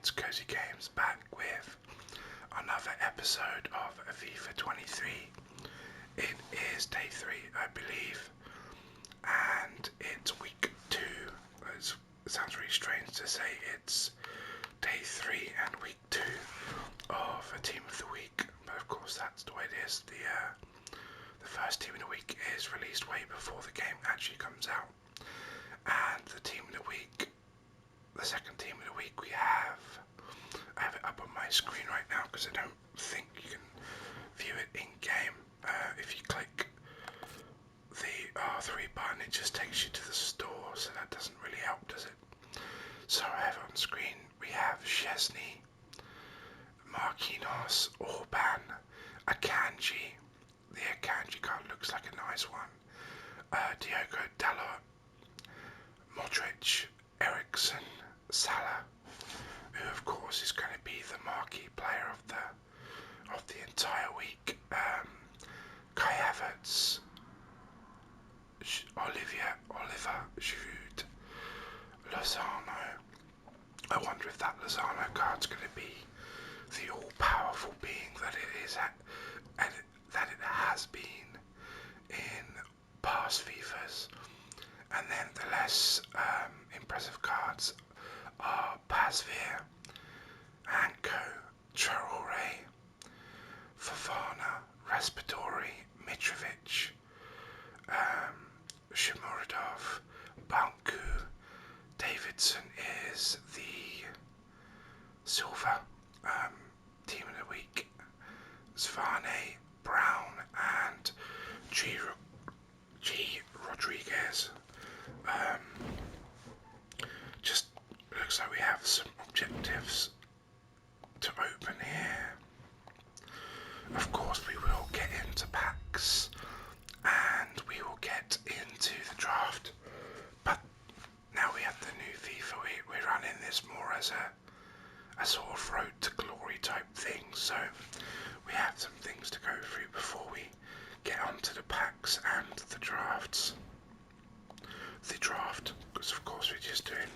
it's Cozy Games back with another episode of FIFA 23. It is day 3, I believe, and it's week 2. It sounds really strange to say it's day 3 and week 2 of a Team of the Week, but of course that's the way it is. The first Team of the Week is released way before the game actually comes out, and the Team of the Week, the second Team of the Week I have it up on my screen right now because I don't think you can view it in game. If you click the R3 button, it just takes you to the store, so that doesn't really help, does it? So I have on screen, we have Szczesny, Marquinhos, Orban, Akanji. The Akanji card looks like a nice one. Diogo Dalot, Modric, Ericsson, Salah, who of course is going to be the marquee player of the entire week. Kai Havertz, Oliver Giroud, Lozano. I wonder if that Lozano card's going to be the all-powerful being that it is, and that it has been in past FIFAs. And then the less impressive cards are Pasveer, Anko, Traore, Fofana, Raspadori, Mitrovic, Shomurodov, Banku. Davidson is the silver Team of the Week. Svane, Brown, and G. Rodriguez. Just looks like we have some objectives to open here. Of course we will get into packs and we will get into the draft, but now we have the new FIFA, we're running this more as a sort of road to glory type thing, so we have some things to go through before we get onto the packs and the drafts. The draft, because of course we're just doing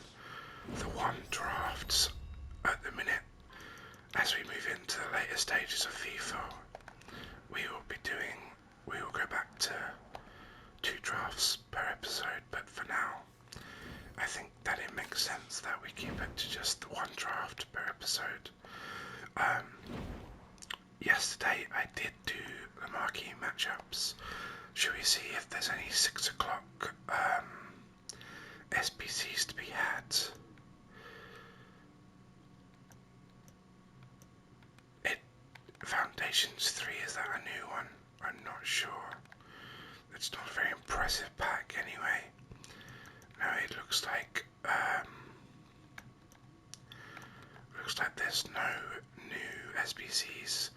the one drafts at the minute. As we move into the later stages of FIFA, we will go back to 2 drafts per episode, but for now I think that it makes sense that we keep it to just the 1 draft per episode. Yesterday I did do the marquee matchups. Should we see if there's any 6 o'clock SBCs to be had? Foundations 3, is that a new one? I'm not sure. It's not a very impressive pack anyway. No, it looks like there's no new SBCs.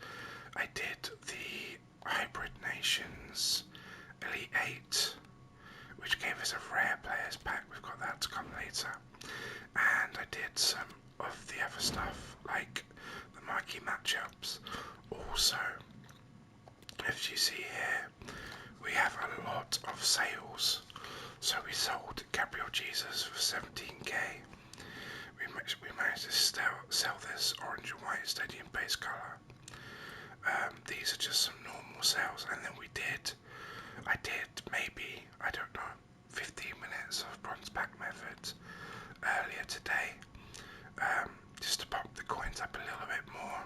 I did the Hybrid Nations Elite 8, which gave us a rare players pack. We've got that to come later. And I did some of the other stuff, like the marquee matchups. Also, as you see here, we have a lot of sales. So we sold Gabriel Jesus for 17k. We managed to sell this orange and white stadium base colour. These are just some normal sales, and then I did maybe, I don't know, 15 minutes of bronze pack methods earlier today, just to pump the coins up a little bit more.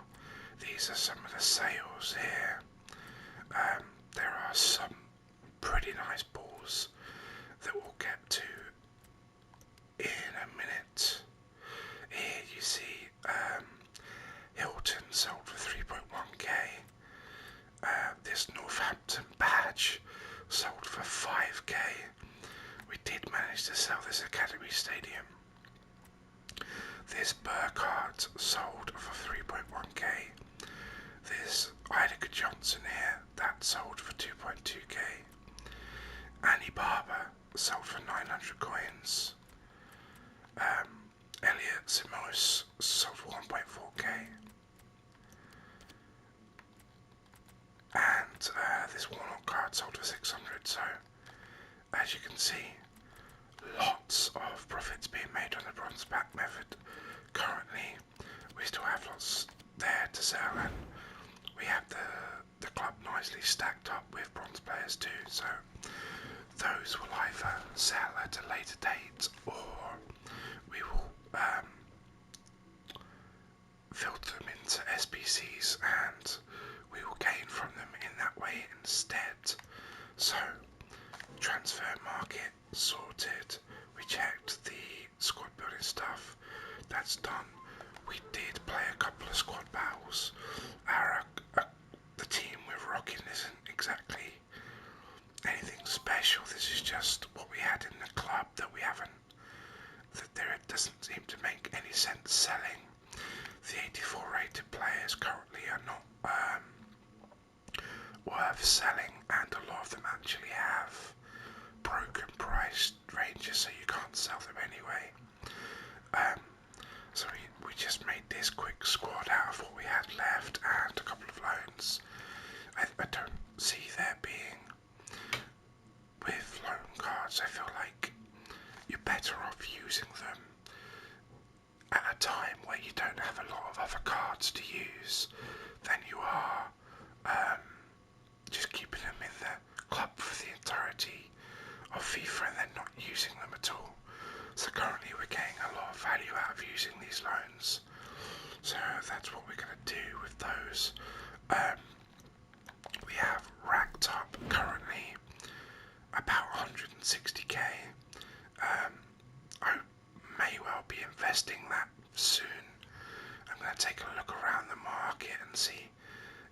These are some of the sales here. There are some pretty nice balls that we'll get to in a minute. Here you see Hilton sold for 3.1k. This Northampton badge sold for 5k. We did manage to sell this Academy Stadium. This Burkhardt sold for 3.1k. This Idaka Johnson here, that sold for 2.2k. Annie Barber sold for 900 coins. Elliot Simos sold for 1.4k. And this Warnock card sold for 600, so as you can see, lots of profits being made on the bronze pack method currently. later date, or we will filter them into SBCs and we will gain from them in that way instead. So, transfer market sorted. We checked the squad building stuff. That's done. We did play a couple of squad battles. The team we're rocking isn't exactly anything special. This is just what we had in the club that we haven't. It doesn't seem to make any sense selling. The 84 rated players currently are not worth selling, and a lot of them actually have broken price ranges, so you can't sell them anyway. So we just made this quick squad out of what we had left and a couple of loans. I don't see there being, with loan cards, I feel like you're better off using them at a time where you don't have a lot of other cards to use than you are just keeping them in the club for the entirety of FIFA and then not using them at all. So currently we're getting a lot of value out of using these loans. So that's what we're going to do with those. We have racked up currently about 160k. I may well be investing that soon. I'm going to take a look around the market and see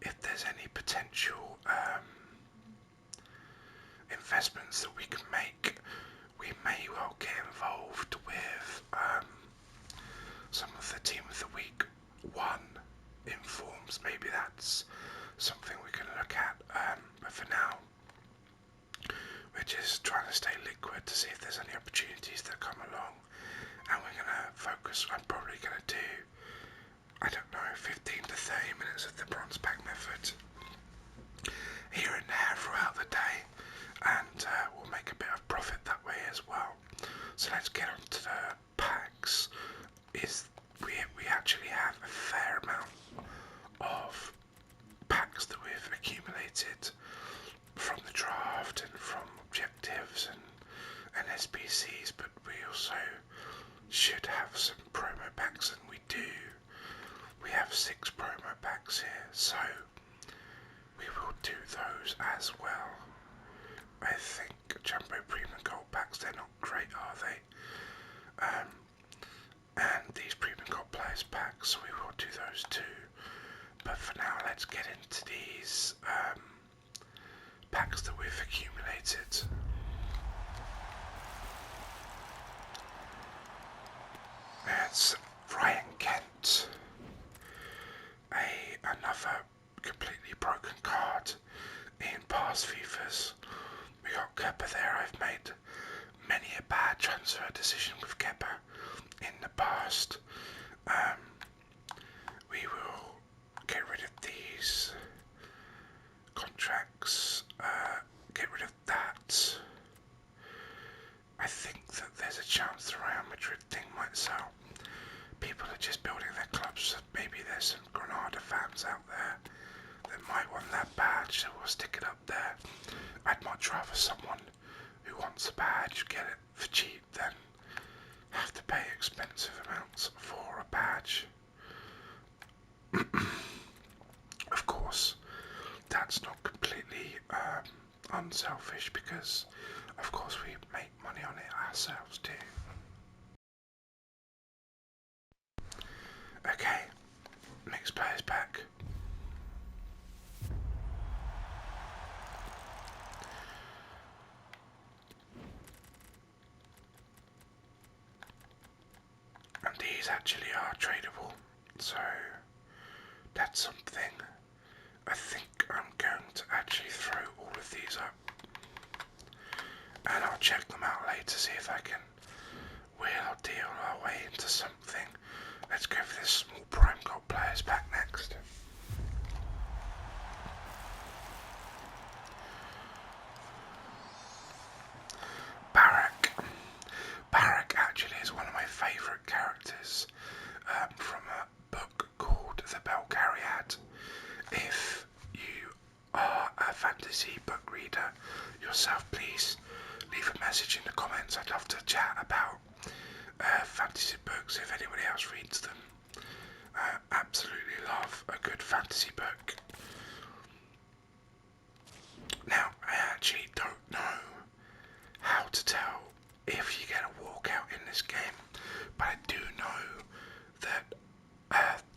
if there's any potential investments that we can make. We may well get involved with some of the Team of the Week 1 informs. Maybe that's something we can look at, but for now we're just trying to stay liquid to see if there's any opportunities that come along, and we're going to focus. I'm probably going to do, I don't know, 15 to 30 minutes of the bronze pack method here and there throughout the day, and we'll make a bit of profit that way as well. So let's get on to the packs. We actually have a fair amount of packs that we've accumulated from the draft and from objectives and SBCs, but we also should have some promo packs, and we do. We have 6 promo packs here, so we will do those as well. I think Jumbo Premium Gold packs, they're not great, are they? And these Premium Gold Players packs, we will do those too. But for now, let's get into these packs that we've accumulated. It's Ryan Kent, another completely broken card in past FIFAs. We got Kepa there. I've made many a bad transfer decision with Kepa in the past. We will get rid of these contracts, get rid of that. I think that there's a chance the Real Madrid thing might sell. People are just building their clubs, so maybe there's some Granada fans out there that might want that badge, so we'll stick it up there. I'd much rather someone who wants a badge get it for cheap than have to pay expensive amounts for a badge. Of course, that's not completely unselfish, because of course we make money on it ourselves too. Okay, mixed players pack. And these actually are tradable, so that's something. I think I'm going to actually throw all of these up, and I'll check them out later, see if I can wheel or deal our way into something. Let's go for this small Prime Gold Players pack next. Barak actually is one of my favourite characters from a book called The Belgariad. If you are a fantasy book reader yourself, please leave a message in the comments. I'd love to chat about fantasy books if anybody else reads them. I absolutely love a good fantasy book. Now, I actually don't know how to tell if you get a walkout in this game, but I do know that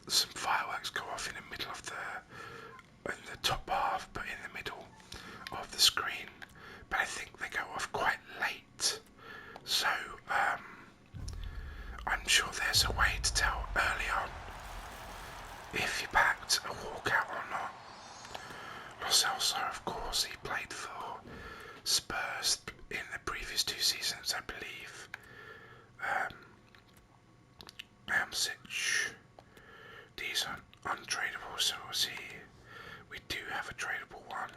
some fireworks go off in the middle of in the top half, but in the middle of the screen. But I think they go off quite late, so I'm sure there's a way to tell early on if you backed a walkout or not. Lo Celso, of course, he played for Spurs in the previous 2 seasons, I believe. Hamsich, these are untradeable, so we'll see. We do have a tradable one.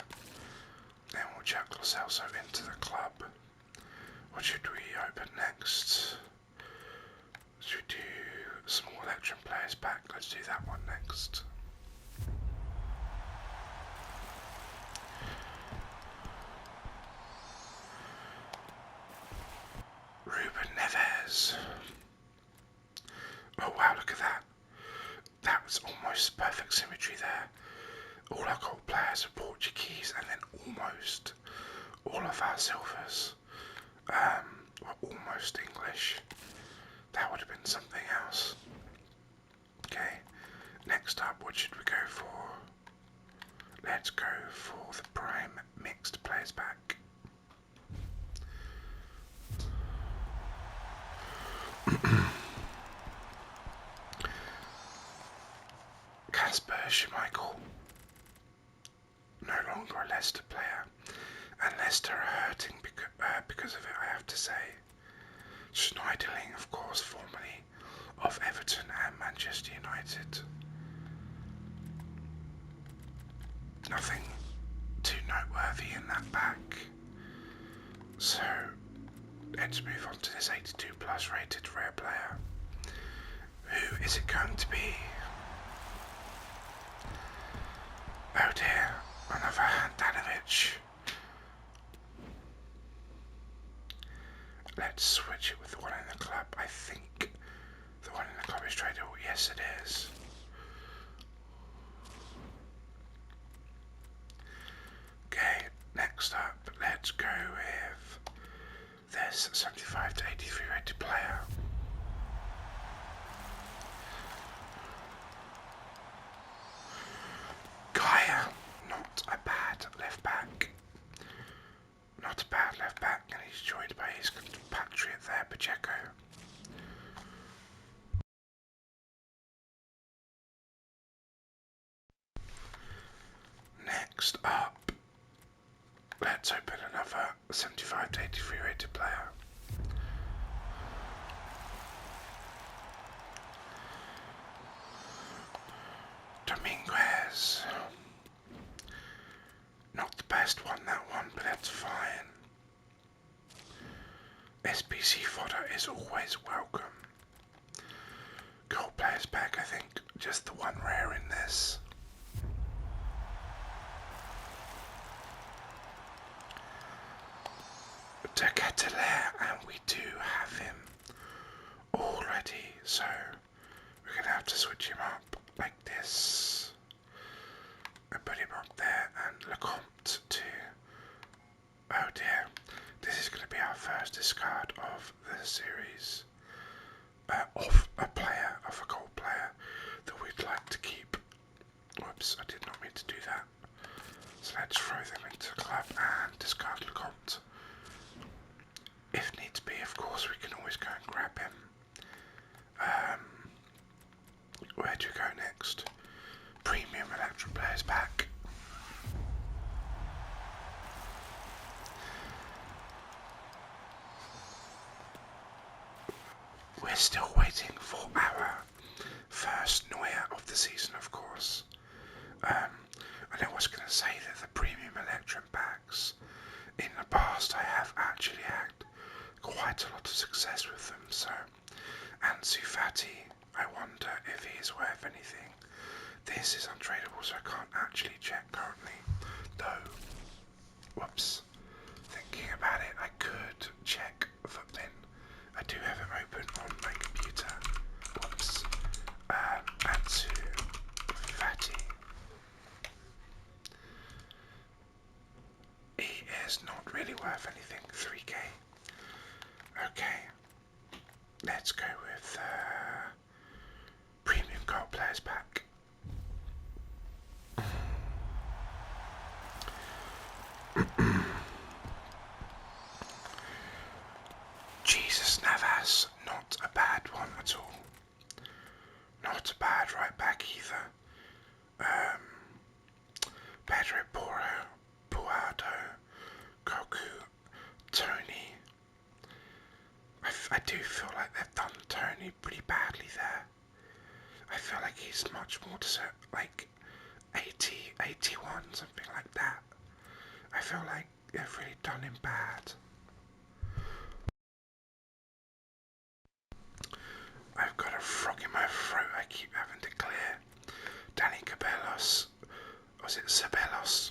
Then we'll chuck Lo Celso into the club. What should we open next? Should we do small Electrum players pack? Let's do that one next. Ruben Neves. Oh wow, look at that. That was almost perfect symmetry there. All our gold players are Portuguese, and then almost all of our silvers were almost English. That would have been something else. Okay, next up, what should we go for? Let's go for the Prime Mixed Players Pack. Kasper Schmeichel, no longer a Leicester player, and Leicester are hurting because of it, I have to say. Schneiderlin, of course, formerly of Everton and Manchester United. Nothing too noteworthy in that pack. So let's move on to this 82 plus rated rare player. Who is it going to be? Oh dear, another Handanovic. Let's switch it with the one in the club. I think the one in the club is tradable. Yes, it is. Okay, next up, let's go with this 75 to 83 rated player. Gaia, not a bad left back. Not a bad left back, and he's joined by his compatriot there, Pacheco. Next up, let's open another 75 to 83 rated player. Dominguez. Not the best one, that one, but that's fine. SBC fodder is always welcome. Gold players pack, I think, just the one rare in this. Decatelaire, and we do have him already, so we're going to have to switch him up like this. I put him up there, and Lecomte to... Oh dear, this is going to be our first discard of the series. Of a player, of a gold player that we'd like to keep. Whoops, I did not mean to do that. So let's throw them into the club and discard Lecomte. If needs be, of course, we can always go and grab him. Where do we go next? Premium Electrum players pack. We're still waiting for our first Neuer of the season, of course. I was going to say that the premium Electrum packs, in the past I have actually had quite a lot of success with them, so Ansu Fati, I wonder if he is worth anything. This is untradeable, so I can't actually check currently, though. Whoops. I think thinking about it, I could check something. I do have it open on my computer. Whoops. Add to Fatty. He is not really worth anything. 3k. Okay. Let's go with Premium Gold Players Pack. Jesus Navas, not a bad one at all. Not a bad right back either. Pedro Porro, Puado, Goku, Tony. I do feel like they've done Tony pretty badly there. I feel like he's much more deserved, like 80, 81, something like that. I feel like they've really done him bad. I've got a frog in my throat I keep having to clear. Danny Cabellos, was it Ceballos?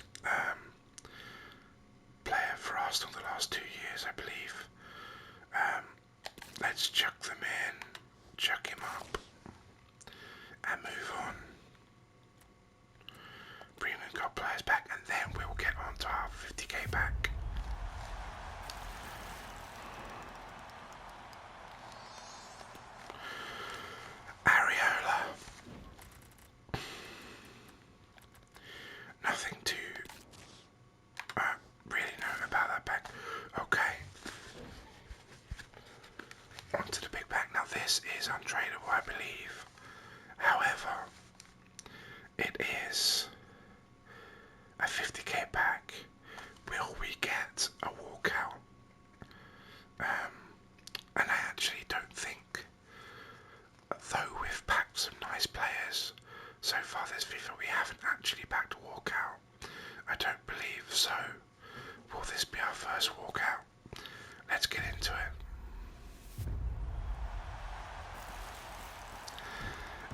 Player for Arsenal the last 2 years, I believe. Let's chuck them in, chuck him up, and move on. Premium Gold Players back, and then we'll get on to our 50k back. Areola. Nothing to really know about that pack. Okay. Onto the big pack. Now this is untradeable, I believe. However, it is a 50k pack. Will we get a walkout? And I actually don't think, though we've packed some nice players so far this FIFA, we haven't actually packed a walkout. I don't believe so. Will this be our first walkout? Let's get into it.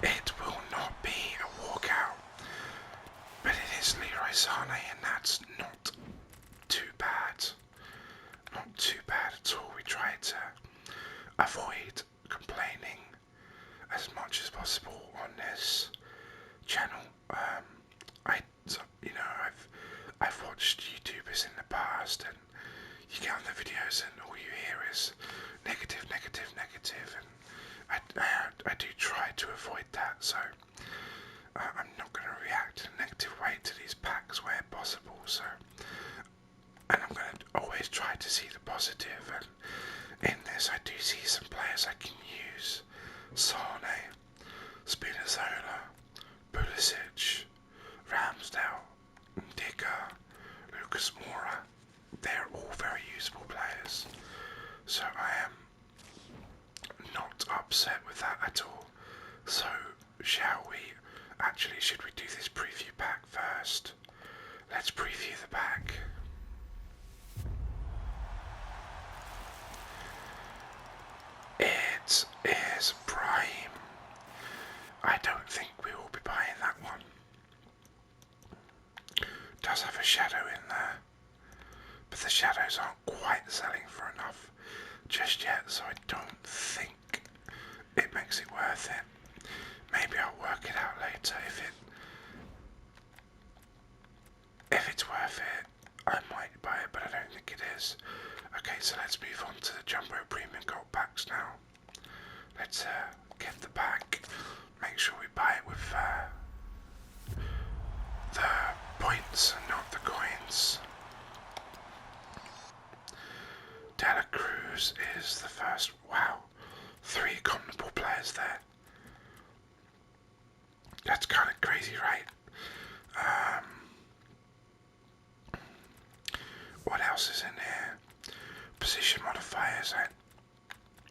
It will not be a walkout, but it is Leroy Sané, and that's not too bad. Not too bad at all. We try to avoid complaining as much as possible on this channel. I've watched YouTubers in the past, and you get on the videos and all you hear is negative, negative, negative, and I do try to avoid that, so I'm not going to react in a negative way to these packs where possible, so, and I'm going to always try to see the positive, and in this I do see some players I can use. Sane, Spinazzola, Pulisic, Ramsdale, Digger, Lucas Moura. They're all very useful players, so I am not upset with that at all. So shall we, should we do this preview pack first? Let's preview the pack. It is Prime. I don't think we will be buying that one. Does have a shadow in there, but the shadows aren't quite selling for enough just yet, so I don't think it makes it worth it. Maybe I'll work it out later. If it's worth it, I might buy it, but I don't think it is. Okay, so let's move on to the Jumbo Premium Gold packs now. Let's get the pack. Make sure we buy it with the points and not the coins. Dela Cruz is the first. Wow, 3 comparable players there. That's kind of crazy, right? What else is in here? Position modifiers.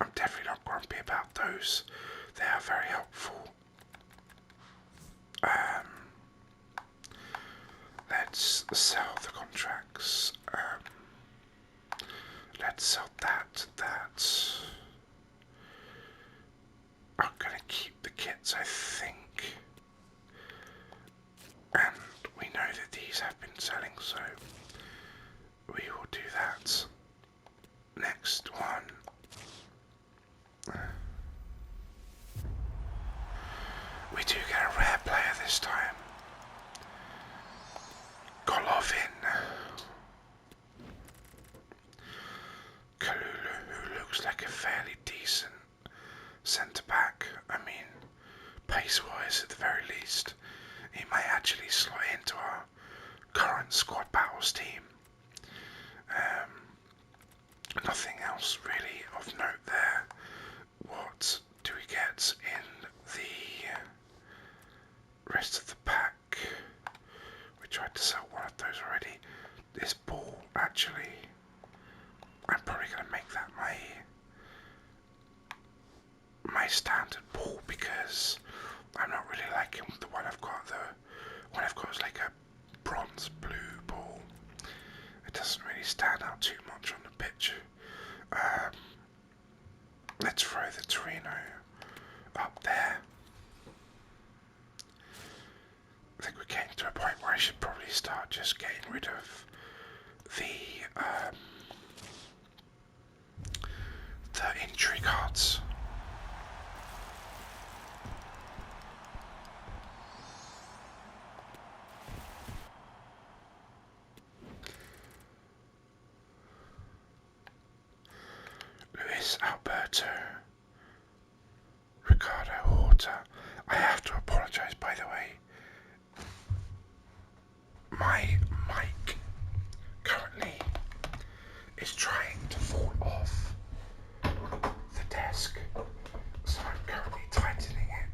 I'm definitely not grumpy about those. They are very helpful. Let's sell the contracts. Let's sell that. I'm gonna keep the kits, I think. And we know that these have been selling, so we will do that. decent centre back. I mean, pace-wise at the very least, he may actually slot into our current squad battles team. Nothing else really of note there. What do we get in the rest of the pack? We tried to sell one of those already. This ball, actually, I'm probably going to make that my standard ball because I'm not really liking the one I've got. The one I've got is like a bronze blue ball. It doesn't really stand out too much on the pitch. Let's throw the Torino up there. I think we're getting to a point where I should probably start just getting rid of the injury cards. Luis Alberto, Ricardo Horta. I have to apologise, by the way. My mic currently is trying to fall off the desk, so I'm currently tightening it.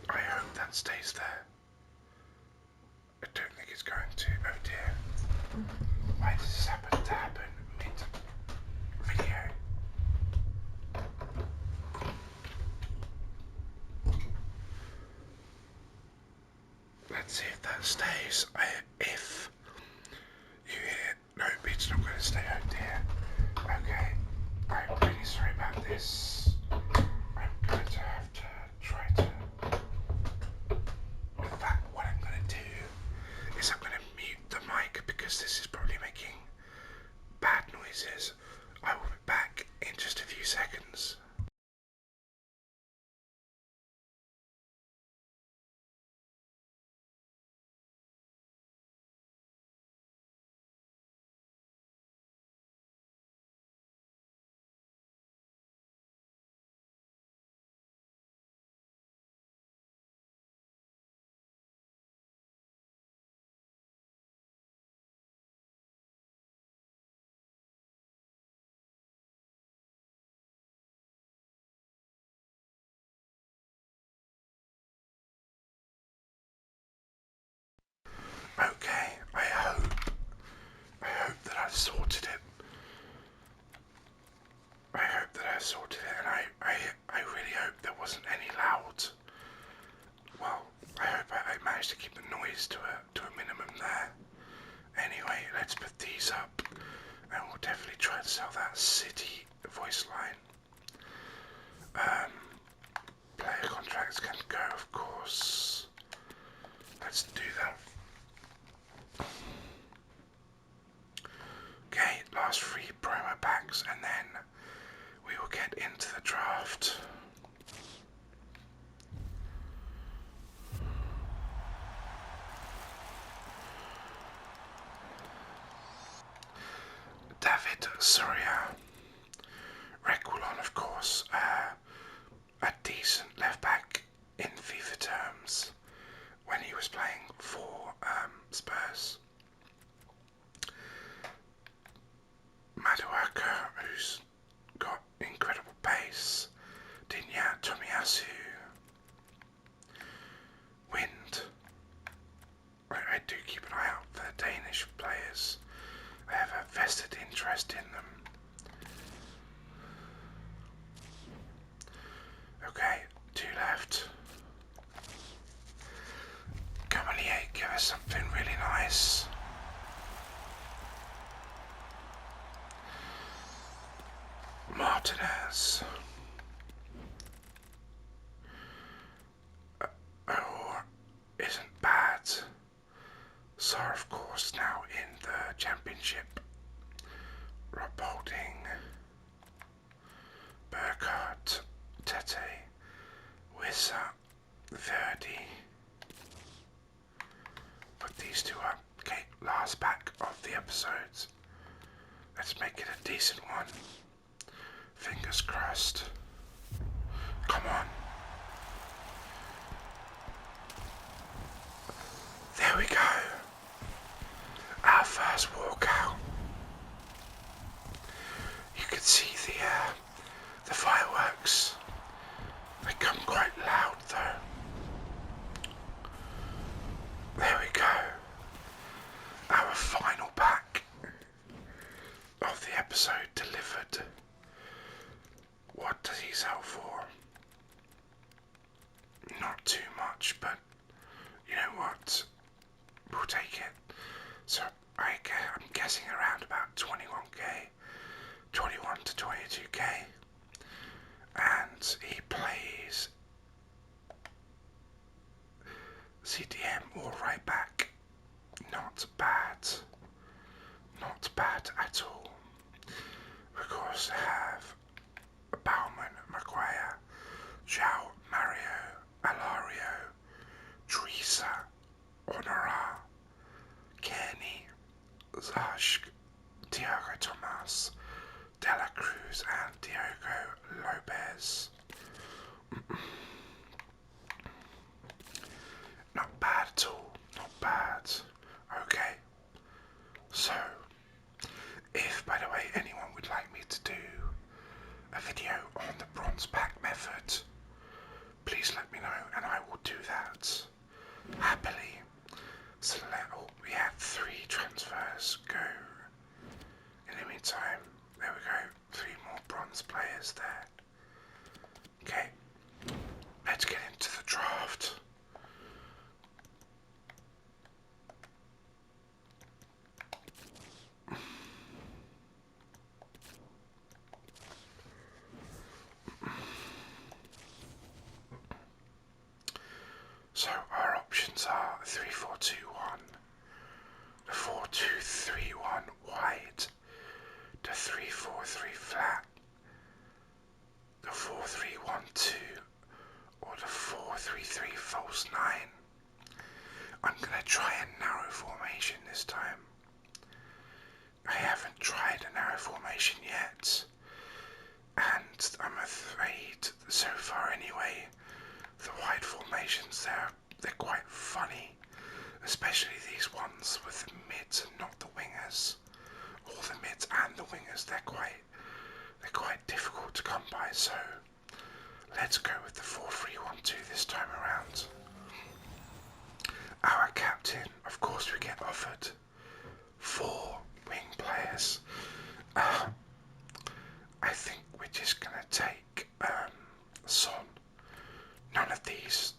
I hope that stays there. I don't think it's going to. Oh dear. Why does this happen to happen mid-video? Let's see if that stays. If you hear, nope, it's not going to stay. Oh dear. Okay, I'm really sorry about this. I'm going to have to try to. In fact, what I'm going to do is I'm going to mute the mic because this is probably making bad noises. I will be back in just a few seconds. Okay, I hope that I've sorted it. And I really hope there wasn't any loud. Well, I hope I managed to keep the noise to a minimum there. Anyway, let's put these up, and we'll definitely try to sell that City voice line. Player contracts can go, of course. Let's do that. Okay, last 3 promo packs, and then we will get into the draft. David Soria, Requilon, of course, a decent left back in FIFA terms when he was playing for Spurs. Maduaka, who's got incredible pace. Dinya Tomiyasu. Wind. I do keep an eye out for the Danish players. I have a vested interest in them. Okay, 2 left. Camelier, give us something really nice. Martinez. Isn't bad. Sar, of course, now in the championship. Rob Holding. Burkhardt. Tete. Wissa. Verdi. Put these 2 up. Okay, last pack of the episode. episodes. Let's make it a decent one. Fingers crossed. Come on. There we go. Our first walkout. You can see the fireworks. They come quite loud though. There we go. Our final pack of the episode delivered. What does he sell for? Not too much, but you know what? We'll take it. So I'm guessing around about 21k, 21 to 22k. And he plays CDM or right back. Not bad. Not bad at all. We of course have Bauman, Maguire, Zhao, Mario, Alario, Teresa, Honora, Kenny, Zashk, Thiago Tomas, Dela Cruz and Diogo Lopez. Not bad at all, not bad. Okay, so if by the way anyone would like me to do a video on the bronze pack method, please let me know and I will do that happily. So we had 3 transfers go. In the meantime, there we go, 3 more bronze players there. Okay, let's get into the draft. So our options are 3-4-2-1, the 4-2-3-1 wide, the 3-4-3 flat, the 4-3-1-2, or the 4-3-3 false 9. I'm going to try a narrow formation this time. I haven't tried a narrow formation yet, and I'm afraid, so far anyway, the wide formations they're quite funny, especially these ones with the mids and not the wingers. All the mids and the wingers, they're quite difficult to come by, so let's go with the 4-3-1-2 this time around. Our captain, of course we get offered 4 wing players. I think we're just going to take Son. None of these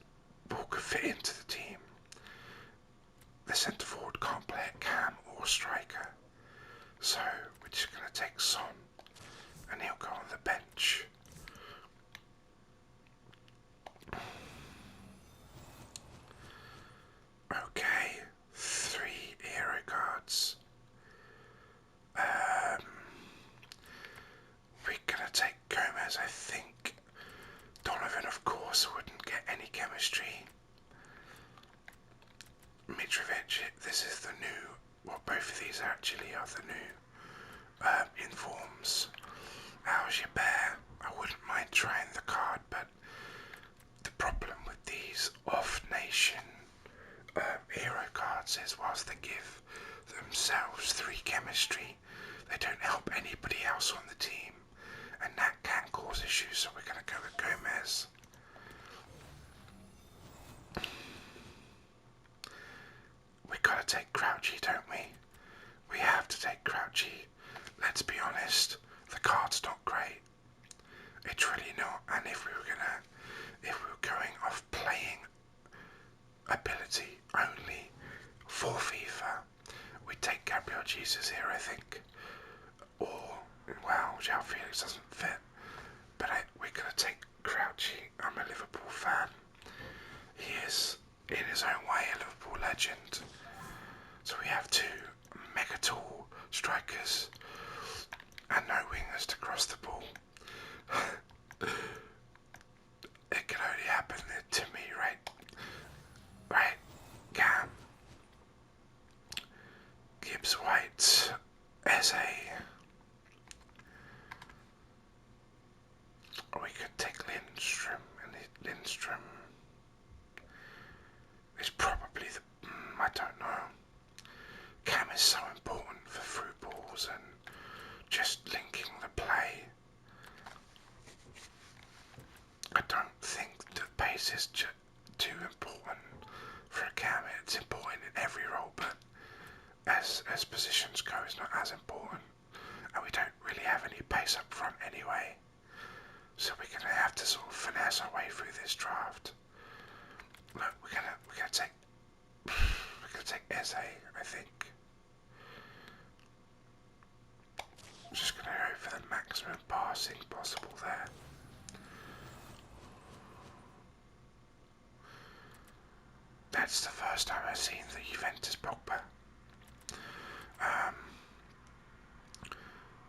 will fit into the team. The centre forward can't play at cam or striker. So we're just going to take Son and he'll go on the bench. Okay, 3 hero cards. We're going to take Gomez, I think. Donovan, of course, wouldn't get any chemistry. Mitrovic, this is the new, well, both of these actually are the new informs. Algebert, I wouldn't mind trying the card, but the problem with these off-nation hero cards is whilst they give themselves 3 chemistry, they don't help anybody else on the team. And that can cause issues, so we're going to go with Gomez. We got to take Crouchy, don't we? We have to take Crouchy. Let's be honest, the card's not great. It's really not. And if we were going off playing ability only for FIFA, we'd take Gabriel Jesus here, I think. Or, well, João Felix doesn't fit. But we're going to take Crouchy. I'm a Liverpool fan. He is, in his own way, a Liverpool legend. So we have 2 mega tall strikers and no wingers to cross the ball. It can only happen to me, right? Right, Cam. Gibbs White. Right, Eze. Or we could take Lindstrom, and Lindstrom is probably the... I don't know. Cam is so important for through balls and just linking the play. I don't think that pace is too important for a Cam. It's important in every role, but as positions go, it's not as important. And we don't really have any pace up front anyway. So we're gonna have to sort of finesse our way through this draft. Look, we're gonna take Eze, I think. I'm just gonna go for the maximum passing possible there. That's the first time I've seen the Juventus Pogba.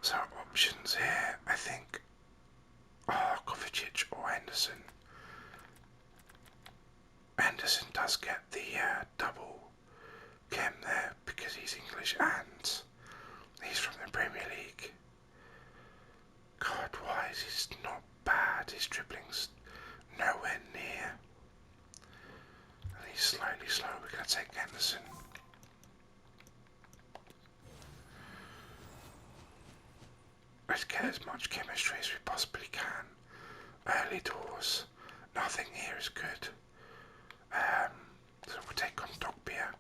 So options here, I think, are Kovacic or Henderson. Henderson does get the double chem there because he's English and he's from the Premier League. God, why is he not bad? His dribbling's nowhere near. And he's slightly slow. We're going to take Henderson. Let's get as much chemistry as we possibly can. Early doors. Nothing here is good. So we'll take on Dogbia.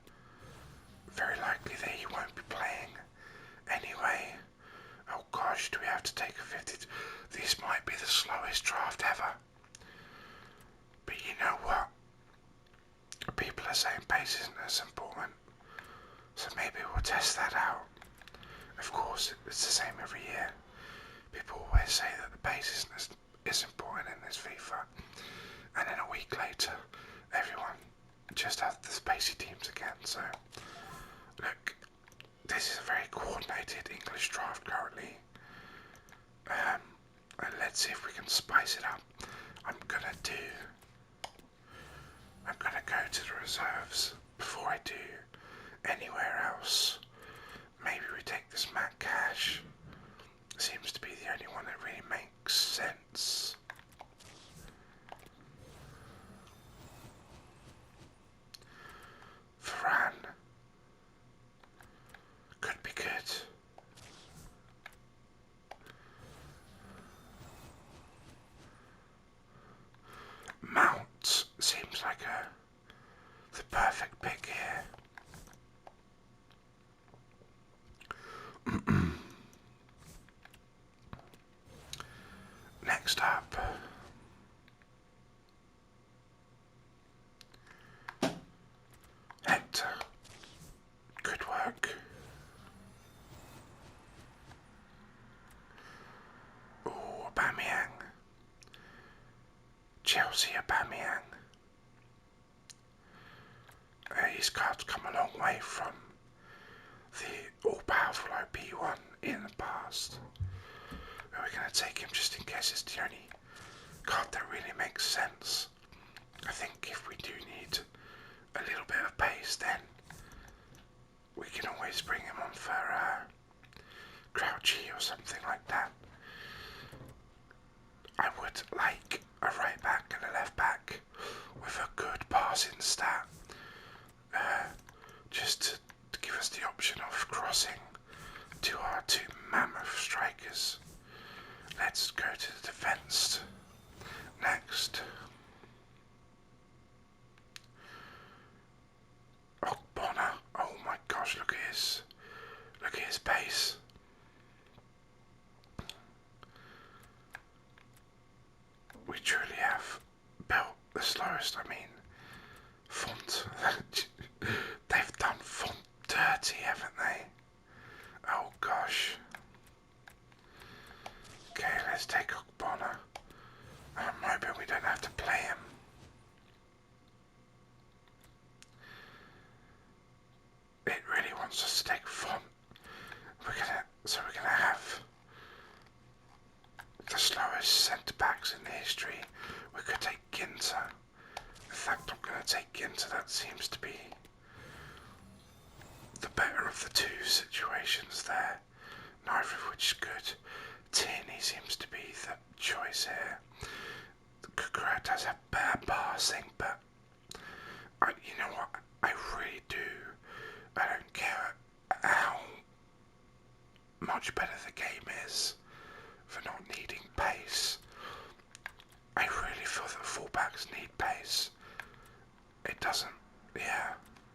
Very likely that he won't be playing anyway. Oh gosh, do we have to take a 50? This might be the slowest draft ever. But you know what? People are saying pace isn't as important. So maybe we'll test that out. Of course, it's the same every year. People always say that the pace isn't as important in this FIFA. And then a week later, everyone just has the spacey teams again. So, look, this is a very coordinated English draft currently. And let's see if we can spice it up. I'm gonna go to the reserves before I do anywhere else. Maybe we take this Matt Cash. Seems to be the only one that really makes sense. Varane could be good. Mount seems like the perfect pick here. Next up, Hector. Good work. Ooh, Aubameyang. Chelsea Aubameyang. His card's come a long way from the all-powerful OP1 in the past. But we're going to take him just in case it's the only card that really makes sense. I think if we do need a little bit of pace, then we can always bring him on for Crouchy or something like that. I would like a right back and a left back with a good passing stat, just to give us the option of crossing to our two mammoth strikers. Let's go to the defence next. Oh, Bonner. Oh my gosh, look at his pace. We truly have built the slowest, font. They've done font dirty, haven't they? Oh gosh. Okay, let's take Bonner. I'm hoping we don't have to play him. It really wants us to take font. much better the game is for not needing pace. I really feel that fullbacks need pace. It doesn't, yeah.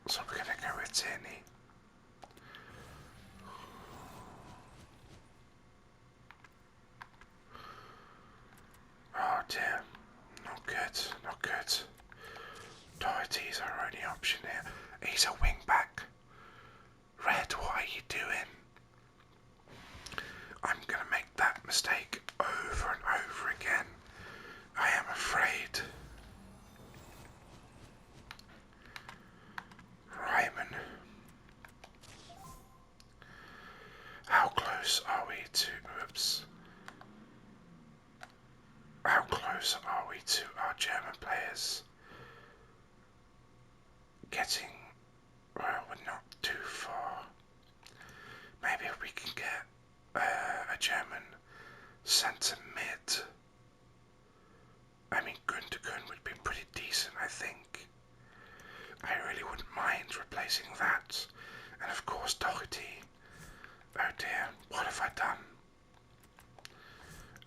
So we're gonna go with Tierney. Oh dear, not good, not good. Doherty's our only option here. He's a wing back. Red, what are you doing? I'm gonna make that mistake over and over again. I am afraid. Ryman. How close are we to... Oops. How close are we to our German players getting... Well, we're not too far. Maybe if we can get a German centre mid. I mean, Gundogan would be pretty decent, I think. I really wouldn't mind replacing that. And of course, Doherty. Oh dear, what have I done?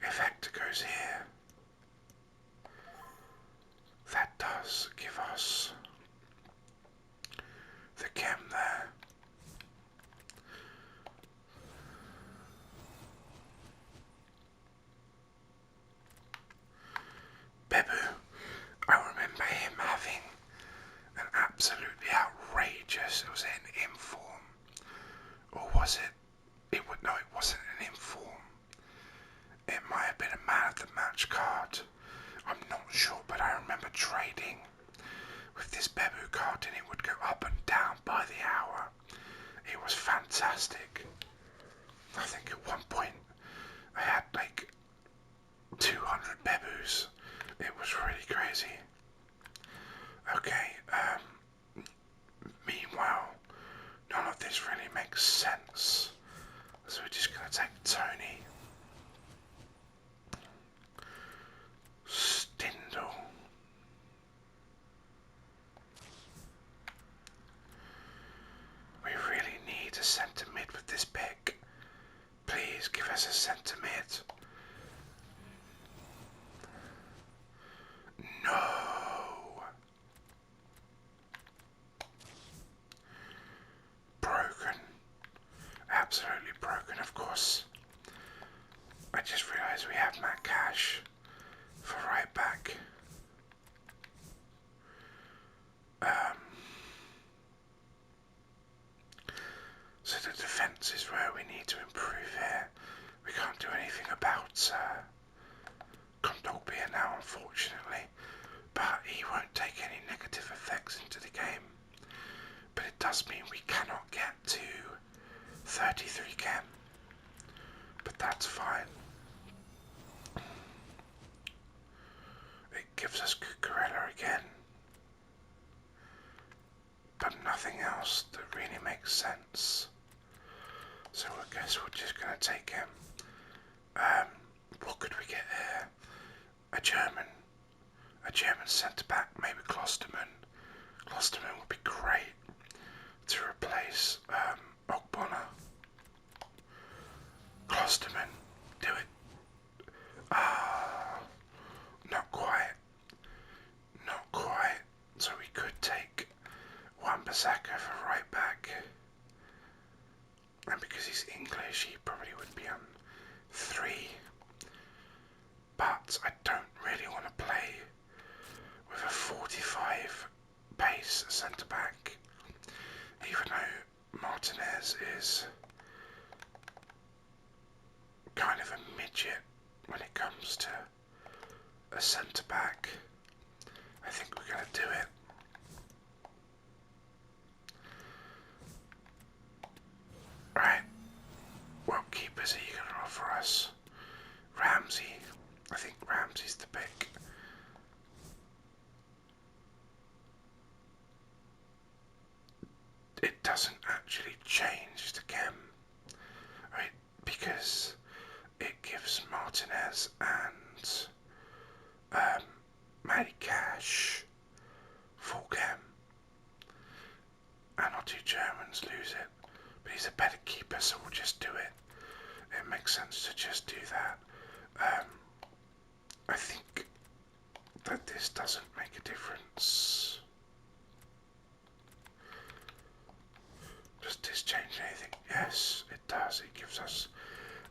If Hector goes here, that does give us the chem there. Bebu, I remember him having an absolutely outrageous, it was in inform, or was it? No, it wasn't an inform. It might have been a man of the match card. I'm not sure, but I remember trading with this Bebu card and it would go up and down by the hour. It was fantastic. I think at one point I had like 200 Bebus. It was really crazy. Okay, meanwhile, none of this really makes sense. So we're just going to take Tony. Stindl. We really need a centre mid with this pick. Please give us a centre mid. No. Broken. Absolutely broken, of course. I just realised we have Matt Cash for right back. So the defence is where we need to improve here. We can't do anything about Kondogbia now, unfortunately, but he won't take any negative effects into the game. But it does mean we cannot get to 33 chem, but that's fine. It gives us Cucurella again, but nothing else that really makes sense. So I guess we're just going to take him. What could we get here? A German centre-back, maybe Klosterman. Klosterman would be great to replace Ogbonna. Klosterman, do it. Not quite. Not quite. So we could take Wan-Bissaka for right back. And because he's English, he probably would be on 3. But I don't really want to play with a 45 pace centre back, even though Martinez is kind of a midget when it comes to a centre back. I think we're going to do it. Right, what keepers are you going to offer us? Ramsey. I think Ramsey's the pick. It doesn't actually change the chem, right? Because it gives Martinez and Matty Cash full chem. And our 2 Germans lose it. But he's a better keeper, so we'll just do it. makes sense to just do that. Um, I think that this doesn't make a difference. Does this change anything? Yes, it does. It gives us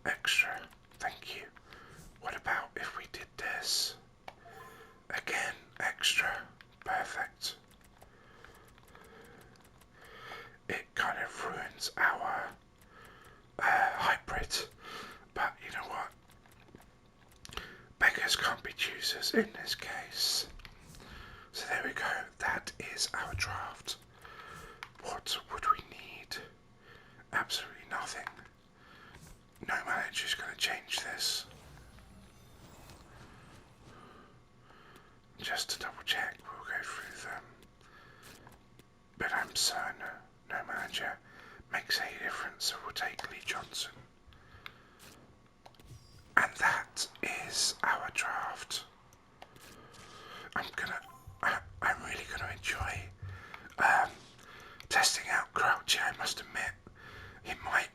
extra. Thank you. What about if we did this? Again, extra. Perfect. It kind of ruins our hybrid, but you know what? Beggars can't be choosers in this case. So there we go. That is our draft. What would we need? Absolutely nothing. No manager is going to change this. Just to double check, we'll go through them. But I'm certain no manager makes any difference, so we'll take Lee Johnson. And that is our draft. I'm really gonna enjoy testing out Crouchy. I must admit, he might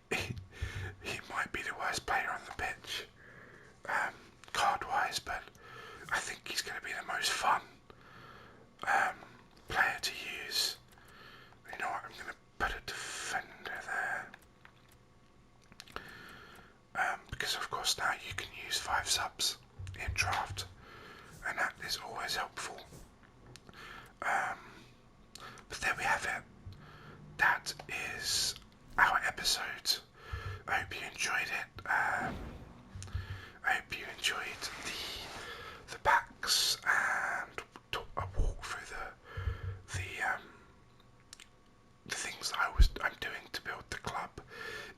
be the worst player on the pitch, card-wise, but I think he's going to be the most fun player to use. You know what? I'm going to put a defender there, because of course now you can use 5 subs in draft, and that is always helpful. But there we have it. That is our episode. I hope you enjoyed it. I hope you enjoyed the packs and a walk through the things that I'm doing to build the club.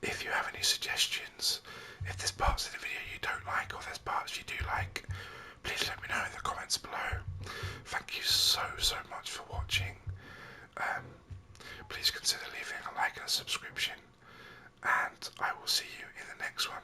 If you have any suggestions, if there's parts of the video you don't like or there's parts you do like, please let me know in the comments below. Thank you so much for watching. Please consider leaving a like and a subscription, and I will see you in the next one.